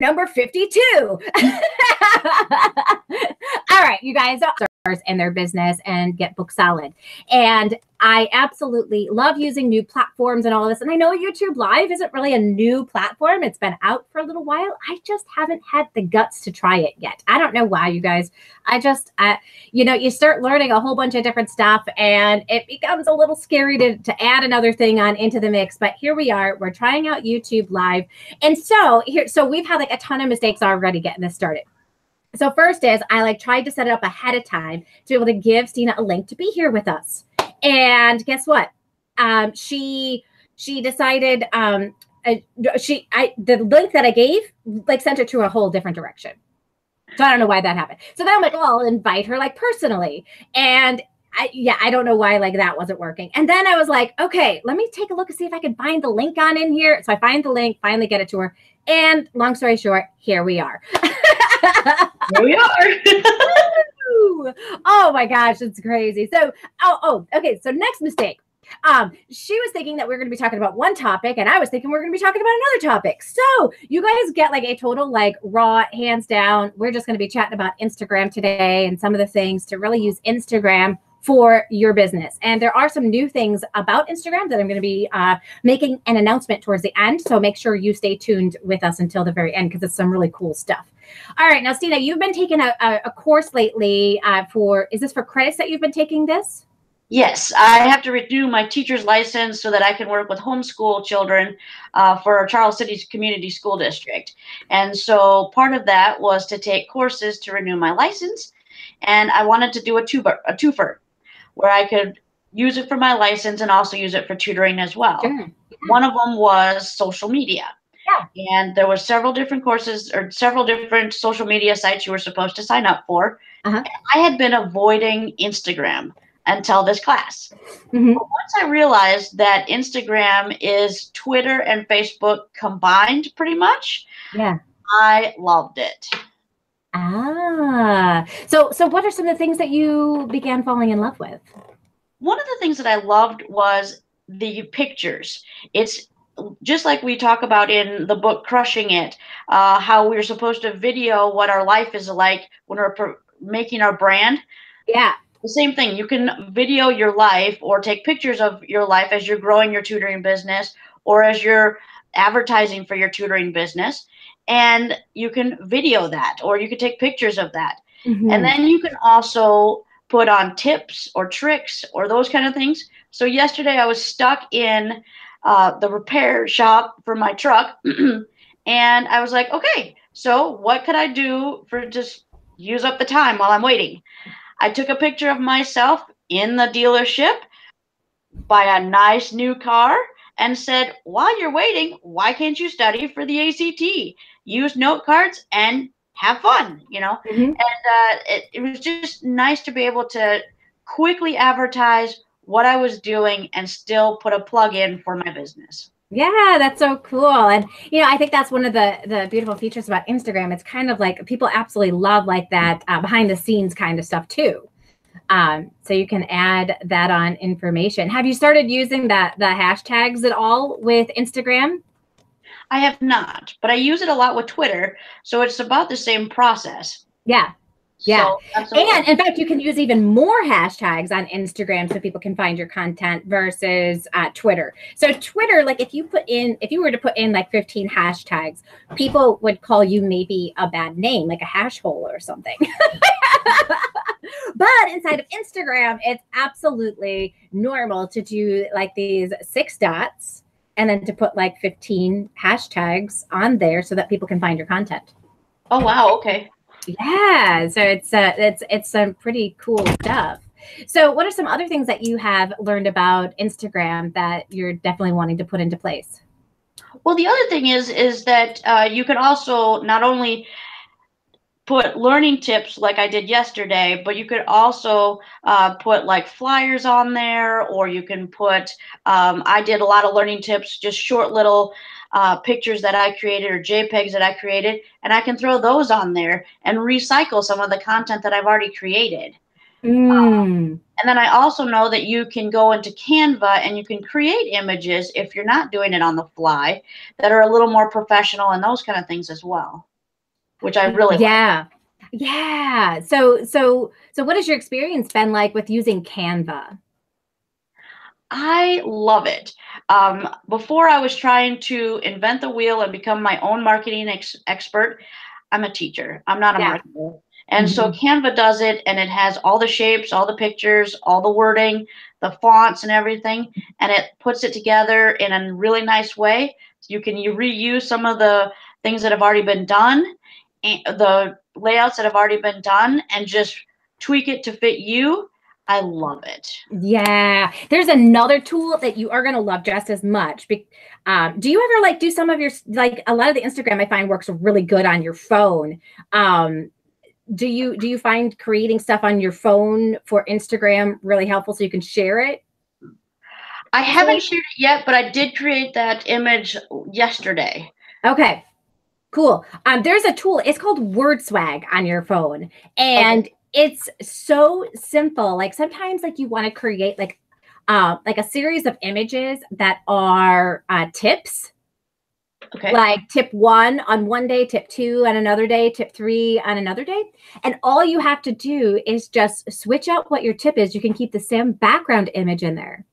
Number 52. All right, you guys in their business and get book solid. And I absolutely love using new platforms and all of this. And I know YouTube Live isn't really a new platform. It's been out for a little while. I just haven't had the guts to try it yet. I don't know why, you guys. You know, you start learning a whole bunch of different stuff and it becomes a little scary to add another thing on into the mix. But here we are. We're trying out YouTube Live. And so we've had like a ton of mistakes already getting this started. So first is I tried to set it up ahead of time to be able to give Stena a link to be here with us. And guess what? She decided the link that I gave sent her to a whole different direction. So I don't know why that happened. So then I'm like, well, I'll invite her personally. And I don't know why that wasn't working. And then I was like, okay, let me take a look and see if I can find the link on in here. So I find the link, finally get it to her. And long story short, here we are. Here we are. Oh my gosh, it's crazy. So, okay. So next mistake. She was thinking that we were going to be talking about one topic, and I was thinking we were going to be talking about another topic. So you guys get a total raw, hands down. We're just going to be chatting about Instagram today and some of the things to really use Instagram for your business. And there are some new things about Instagram that I'm going to be making an announcement towards the end. So make sure you stay tuned with us until the very end because it's some really cool stuff. All right. Now, Stena, you've been taking a course lately is this for credits that you've been taking this? Yes, I have to renew my teacher's license so that I can work with homeschool children for Charles City's community school district. And so part of that was to take courses to renew my license. And I wanted to do a twofer where I could use it for my license and also use it for tutoring as well. Sure. Yeah. One of them was social media. Yeah. And there were several different courses or several different social media sites you were supposed to sign up for. Uh-huh. I had been avoiding Instagram until this class. Mm-hmm. But once I realized that Instagram is Twitter and Facebook combined pretty much, yeah, I loved it. So what are some of the things that you began falling in love with? One of the things that I loved was the pictures. It's just like we talk about in the book Crushing It, how we're supposed to video what our life is like when we're making our brand. Yeah. The same thing. You can video your life or take pictures of your life as you're growing your tutoring business or as you're advertising for your tutoring business. And you can video that or you can take pictures of that. Mm-hmm. And then you can also put on tips or tricks or those kind of things. So yesterday I was stuck in the repair shop for my truck. And I was like, okay, so what could I do for just use up the time while I'm waiting? I took a picture of myself in the dealership by a nice new car and said, while you're waiting, why can't you study for the ACT? Use note cards and have fun, you know? Mm-hmm. And it was just nice to be able to quickly advertise what I was doing and still put a plug in for my business. Yeah, that's so cool. And, I think that's one of the beautiful features about Instagram. It's kind of like people absolutely love that behind the scenes kind of stuff too. So you can add that on information. Have you started using the hashtags at all with Instagram? I have not, but I use it a lot with Twitter. So it's about the same process. Yeah. Yeah. So, and in fact, you can use even more hashtags on Instagram so people can find your content versus Twitter. So Twitter, if you were to put in 15 hashtags, people would call you maybe a bad name, like a hash hole or something. But inside of Instagram, it's absolutely normal to do these 6 dots and then to put 15 hashtags on there so that people can find your content. Oh, wow. Okay. Yeah, so it's some pretty cool stuff. So what are some other things that you have learned about Instagram that you're definitely wanting to put into place? Well, the other thing is that you can also not only put learning tips like I did yesterday, but you could also put flyers on there, or you can put, I did a lot of learning tips, just short little pictures that I created or JPEGs that I created, and I can throw those on there and recycle some of the content that I've already created. And then I also know that you can go into Canva and you can create images if you're not doing it on the fly that are a little more professional and those kind of things as well. which I really like. Yeah. Yeah. So what has your experience been like with using Canva? I love it. Before I was trying to invent the wheel and become my own marketing expert. I'm a teacher. I'm not a Yeah. marketer. And so Canva does it, and it has all the shapes, all the pictures, all the wording, the fonts and everything, and it puts it together in a really nice way. You can reuse some of the things that have already been done, the layouts that have already been done, and just tweak it to fit you. I love it. Yeah, there's another tool that you are going to love just as much. Do you ever like do some of your, like a lot of the Instagram I find works really good on your phone. Do you find creating stuff on your phone for Instagram really helpful so you can share it? I haven't shared it yet, but I did create that image yesterday. Okay, cool. There's a tool. It's called Word Swag on your phone, and it's so simple. Like sometimes, like you want to create like a series of images that are tips. Okay. Like tip 1 on one day, tip 2 on another day, tip 3 on another day. And all you have to do is just switch out what your tip is. You can keep the same background image in there.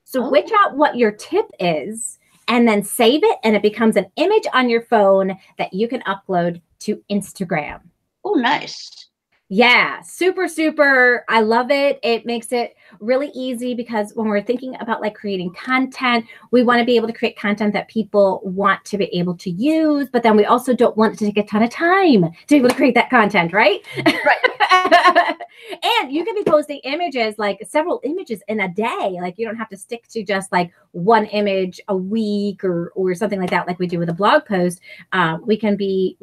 Switch out what your tip is and then save it. And it becomes an image on your phone that you can upload to Instagram. Oh, nice. Yeah, super, super. I love it. It makes it really easy because when we're thinking about like creating content, we want to be able to create content that people want to be able to use, but then we also don't want it to take a ton of time to be able to create that content, right? Right. And you can be posting images, like several images in a day. Like you don't have to stick to just like one image a week or something like that, like we do with a blog post. We can be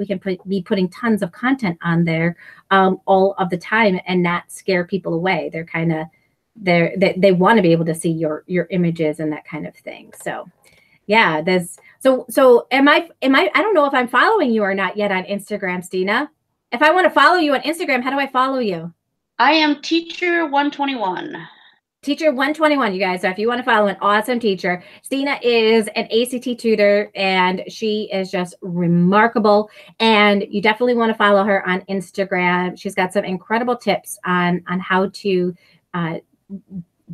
putting tons of content on there all of the time and not scare people away. They're kind of they want to be able to see your images and that kind of thing. So yeah, there's so am I I don't know if I'm following you or not yet on Instagram, Stena. If I want to follow you on Instagram, how do I follow you? I am teacher 121. Teacher 121, you guys. So if you want to follow an awesome teacher, Stena is an ACT tutor and she is just remarkable. And you definitely want to follow her on Instagram. She's got some incredible tips on how to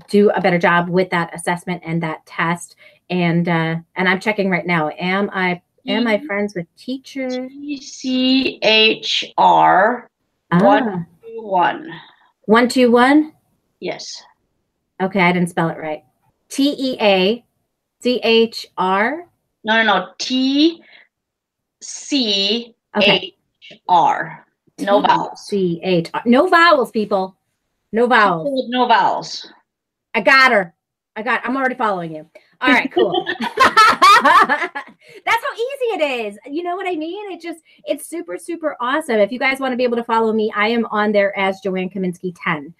do a better job with that assessment and that test. And I'm checking right now. Am I friends with teacher? TCHR 121. 121? Yes. Okay, I didn't spell it right. TEACHR? No. TCHR. No vowels. TCHR. No vowels, people. No vowels. No vowels. I got her. I'm already following you. All right, cool. That's how easy it is. You know what I mean? It's super, super awesome. If you guys want to be able to follow me, I am on there as Joanne Kaminsky 10.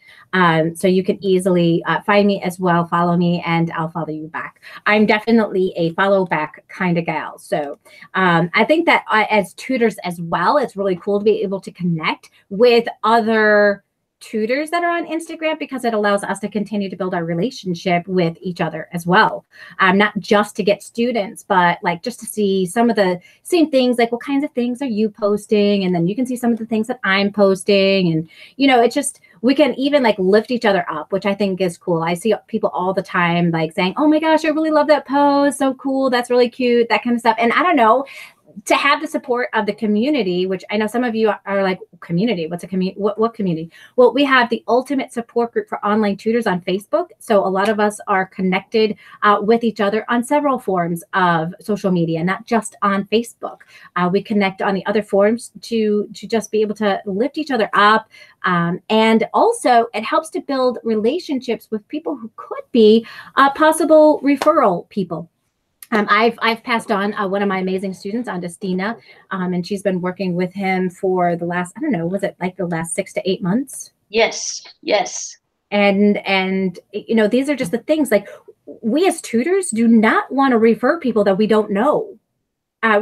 So you can easily find me as well, follow me, and I'll follow you back. I'm definitely a follow back kind of gal. So I think that as tutors as well, it's really cool to be able to connect with other tutors that are on Instagram because it allows us to continue to build our relationship with each other as well. Not just to get students, but like just to see some of the same things, like what kinds of things are you posting? And then you can see some of the things that I'm posting. And, you know, it's just, we can even like lift each other up, which I think is cool. I see people all the time like saying, oh my gosh, I really love that post. So cool. That's really cute. That kind of stuff. And I don't know, to have the support of the community, which I know some of you are like, community, what's a community? What community? Well, we have the ultimate support group for online tutors on Facebook. So a lot of us are connected with each other on several forms of social media, not just on Facebook. We connect on the other forums to just be able to lift each other up. And also it helps to build relationships with people who could be possible referral people. I've passed on one of my amazing students onto Stena, and she's been working with him for the last, I don't know, was it like the last 6 to 8 months? Yes. And you know, these are just the things like we as tutors do not want to refer people that we don't know.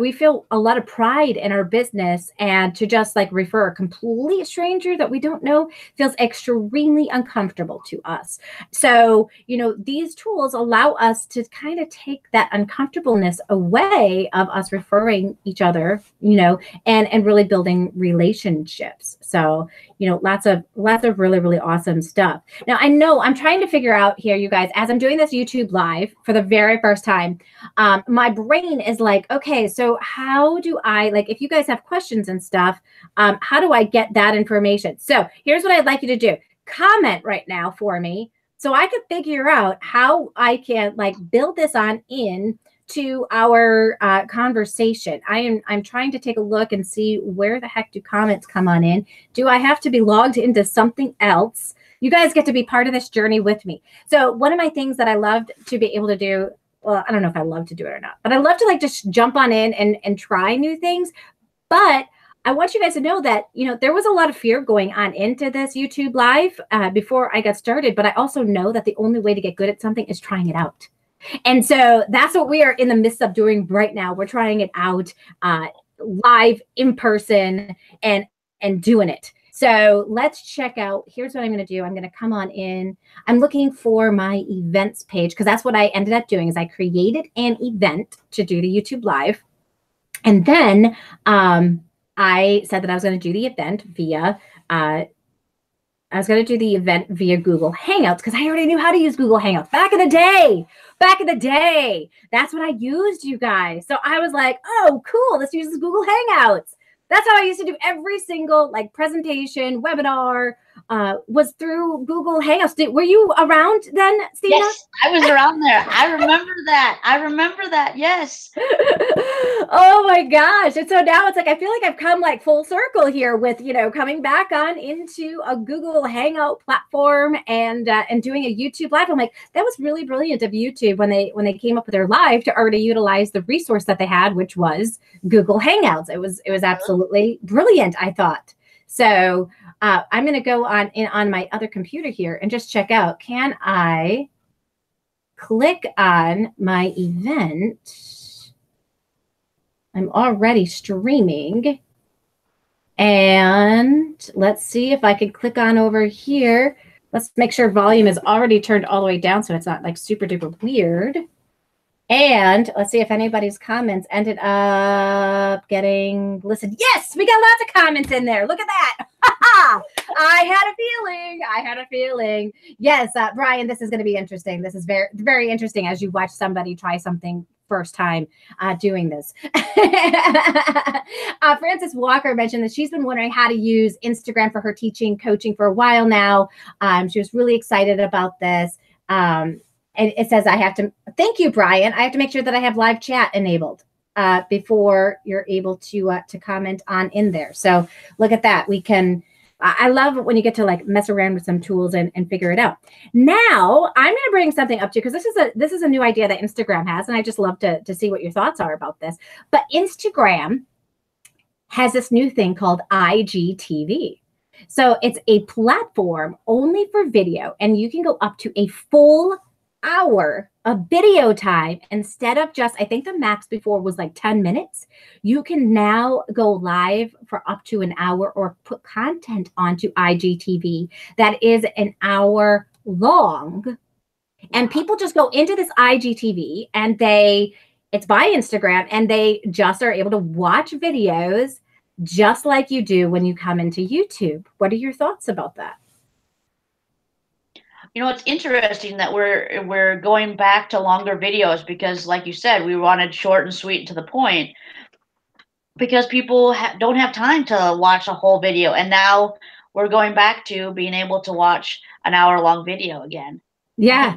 we feel a lot of pride in our business, and to just like refer a complete stranger that we don't know feels extremely uncomfortable to us. So, these tools allow us to kind of take that uncomfortableness away of us referring each other, and really building relationships. So, lots of really, really awesome stuff. Now, I know I'm trying to figure out here, you guys, as I'm doing this YouTube live for the very first time, my brain is like, okay, so how do I, like, if you guys have questions and stuff, how do I get that information? So here's what I'd like you to do. Comment right now for me so I can figure out how I can like build this on in to our conversation. I'm trying to take a look and see where the heck do comments come on in. Do I have to be logged into something else? You guys get to be part of this journey with me. So one of my things that I loved to be able to do, well, I don't know if I love to do it or not, but I love to like just jump on in and try new things. But I want you guys to know that, there was a lot of fear going on into this YouTube live before I got started. But I also know that the only way to get good at something is trying it out. And so that's what we are in the midst of doing right now. We're trying it out live, in person, and doing it. So let's check out. Here's what I'm going to do. I'm going to come on in. I'm looking for my events page, because that's what I ended up doing is I created an event to do the YouTube live. And then I said that I was going to do the event via Google Hangouts, because I already knew how to use Google Hangouts back in the day. That's what I used, you guys. So I was like, oh, cool. Let's use Google Hangouts. That's how I used to do every single like presentation, webinar, was through Google Hangouts. Were you around then, Stena? Yes, I was around there. I remember that. Yes. Oh my gosh. And so now it's like, I feel like I've come like full circle here with, coming back on into a Google Hangout platform and doing a YouTube live. I'm like, that was really brilliant of YouTube when they came up with their live to already utilize the resource that they had, which was Google Hangouts. It was absolutely brilliant, I thought. So I'm going to go on my other computer here and just check out. Can I click on my event? I'm already streaming. And let's see if I can click on over here. Let's make sure volume is already turned all the way down so it's not like super duper weird. And let's see if anybody's comments ended up getting listened. Yes, we got lots of comments in there. Look at that. I had a feeling. Yes, Brian, this is going to be interesting. This is very, very interesting as you watch somebody try something first time doing this. Frances Walker mentioned that she's been wondering how to use Instagram for her teaching, coaching for a while now. She was really excited about this. And it says, thank you, Brian. I have to make sure that I have live chat enabled before you're able to comment on in there. So look at that. I love it when you get to like mess around with some tools and figure it out. Now I'm going to bring something up to you, because this is a new idea that Instagram has. And I just love to see what your thoughts are about this. But Instagram has this new thing called IGTV. So it's a platform only for video, and you can go up to a full hour of video time instead of just, I think the max before was like 10 minutes. You can now go live for up to an hour or put content onto IGTV that is an hour long. And people just go into this IGTV and it's by Instagram, and they just are able to watch videos just like you do when you come into YouTube. What are your thoughts about that? It's interesting that we're going back to longer videos, because like you said, we wanted short and sweet and to the point, because people don't have time to watch a whole video. And now we're going back to being able to watch an hour-long video again. Yeah.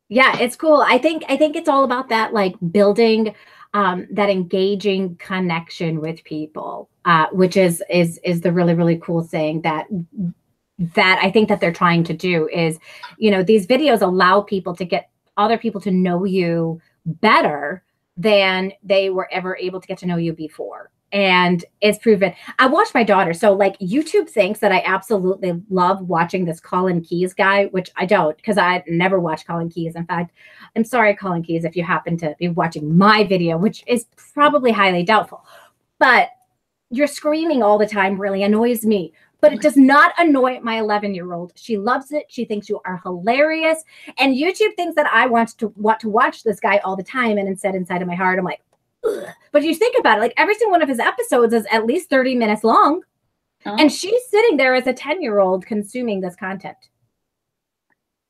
Yeah, it's cool. I think it's all about that, like building that engaging connection with people, which is the really, really cool thing that I think that they're trying to do is, these videos allow people to get other people to know you better than they were ever able to get to know you before. and it's proven. I watch my daughter. So like YouTube thinks that I absolutely love watching this Colin Keys guy, which I don't, because I never watch Colin Keys. In fact, I'm sorry, Colin Keys, if you happen to be watching my video, which is probably highly doubtful. But your screaming all the time really annoys me. But it does not annoy my 11-year-old. She loves it. She thinks you are hilarious. And YouTube thinks that I want to watch this guy all the time. And instead, inside of my heart, I'm like, ugh. But you think about it, like every single one of his episodes is at least 30 minutes long. Oh. And she's sitting there as a 10-year-old consuming this content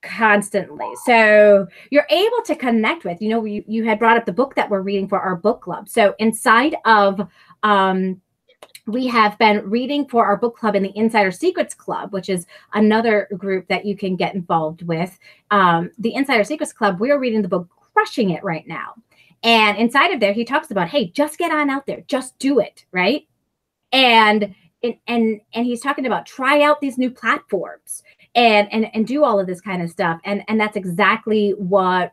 constantly. So you're able to connect with, you had brought up the book that we're reading for our book club. So inside of, we have been reading for our book club in the Insider Secrets Club, which is another group that you can get involved with. The Insider Secrets Club, we're reading the book Crushing It right now. And inside of there, he talks about, hey, just get on out there, just do it, right? And he's talking about try out these new platforms and do all of this kind of stuff. And that's exactly what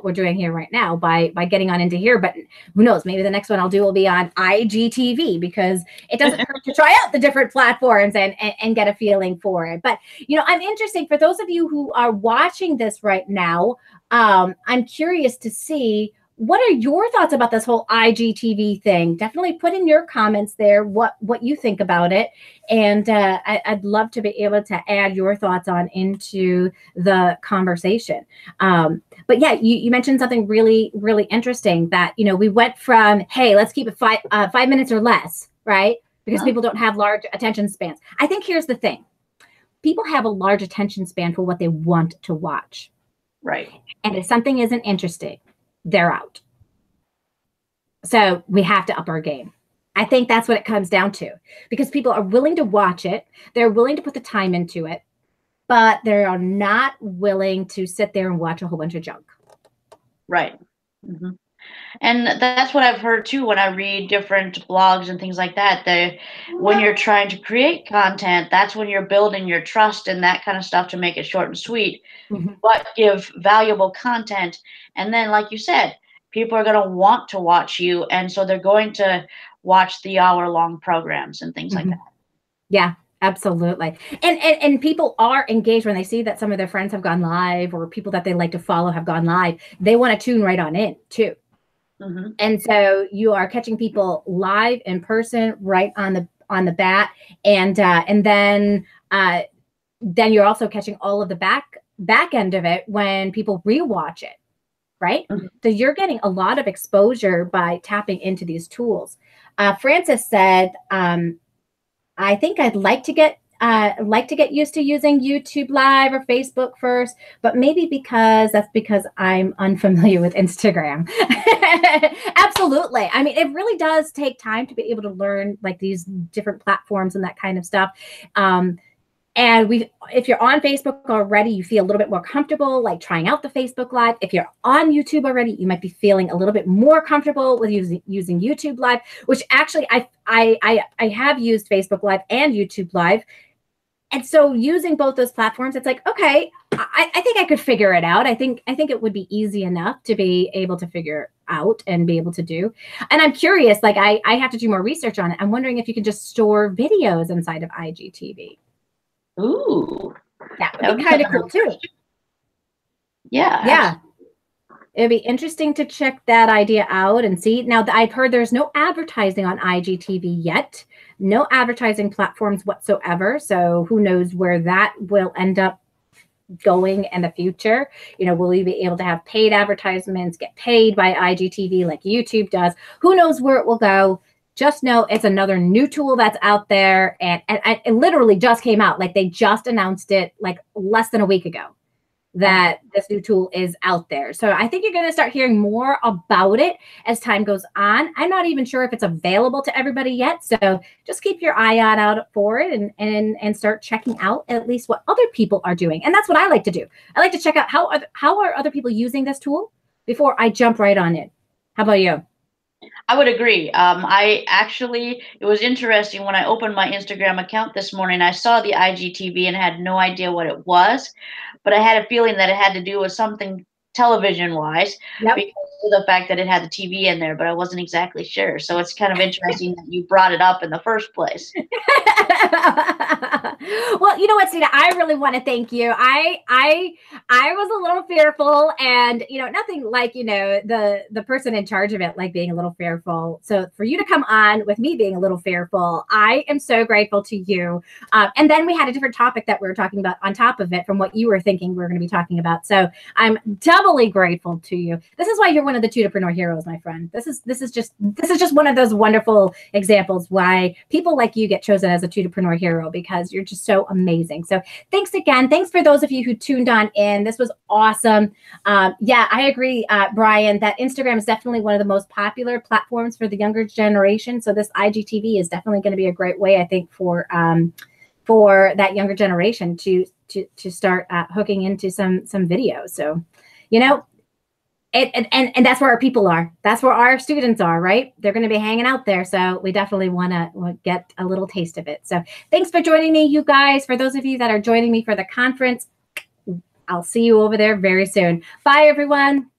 we're doing here right now by getting on into here. But who knows, maybe the next one I'll do will be on IGTV, because it doesn't hurt to try out the different platforms and get a feeling for it. But I'm interested, for those of you who are watching this right now, I'm curious to see, what are your thoughts about this whole IGTV thing? Definitely put in your comments there what you think about it. And I'd love to be able to add your thoughts on into the conversation. But yeah, you mentioned something really, really interesting, that, we went from, hey, let's keep it 5 minutes or less, right? Because people don't have large attention spans. I think here's the thing. People have a large attention span for what they want to watch. Right. And if something isn't interesting, they're out. So we have to up our game. I think that's what it comes down to, because people are willing to watch it. They're willing to put the time into it, but they are not willing to sit there and watch a whole bunch of junk. Right. Mm-hmm. And that's what I've heard too when I read different blogs and things like that. When you're trying to create content, that's when you're building your trust and that kind of stuff to make it short and sweet, but give valuable content. And then, like you said, people are going to want to watch you. And so they're going to watch the hour-long programs and things like that. Yeah. Absolutely. And people are engaged when they see that some of their friends have gone live, or people that they like to follow have gone live. They want to tune right on in too. And so you are catching people live in person, right on the bat. And then you're also catching all of the back end of it when people rewatch it. Right. So you're getting a lot of exposure by tapping into these tools. Francis said, I think I'd like to get used to using YouTube Live or Facebook first, but maybe because I'm unfamiliar with Instagram. Absolutely. I mean, it really does take time to be able to learn like these different platforms and that kind of stuff. And if you're on Facebook already, you feel a little bit more comfortable, like trying out the Facebook Live. If you're on YouTube already, you might be feeling a little bit more comfortable with using YouTube Live, which actually I have used Facebook Live and YouTube Live. And so using both those platforms, it's like, okay, I think I could figure it out. I think it would be easy enough to be able to figure out and be able to do. And I'm curious, like I have to do more research on it. I'm wondering if you can just store videos inside of IGTV. Ooh, that would be kind of cool too. Yeah. It'd be interesting to check that idea out and see. Now, I've heard there's no advertising on IGTV yet, no advertising platforms whatsoever. So who knows where that will end up going in the future. Will we be able to have paid advertisements, get paid by IGTV like YouTube does? Who knows where it will go? Just know it's another new tool that's out there, and it literally just came out. Like they just announced it like less than a week ago that this new tool is out there. So I think you're going to start hearing more about it as time goes on. I'm not even sure if it's available to everybody yet. So just keep your eye out for it and start checking out at least what other people are doing. And that's what I like to do. I like to check out how are other people using this tool before I jump right on it. How about you? I would agree. It was interesting when I opened my Instagram account this morning, I saw the IGTV and had no idea what it was, but I had a feeling that it had to do with something television wise, Yep. because of the fact that it had the TV in there, but I wasn't exactly sure. So it's kind of interesting that you brought it up in the first place. Well, you know what, Stena, I really want to thank you. I was a little fearful, and nothing like the person in charge of it like being a little fearful. So for you to come on with me being a little fearful, I am so grateful to you. And then we had a different topic that we were talking about on top of it from what you were thinking we were going to be talking about. So I'm doubly grateful to you. This is why you're one of the Tudorpreneur heroes, my friend. This is just one of those wonderful examples why people like you get chosen as a Tudorpreneur hero, because you're just so amazing. So thanks again. Thanks for those of you who tuned on in. This was awesome. Yeah, I agree, Brian, that Instagram is definitely one of the most popular platforms for the younger generation. So this IGTV is definitely going to be a great way, I think, for that younger generation to start hooking into some videos. So, and that's where our people are. That's where our students are, right? They're going to be hanging out there. So we definitely want to get a little taste of it. So thanks for joining me, you guys. For those of you that are joining me for the conference, I'll see you over there very soon. Bye, everyone.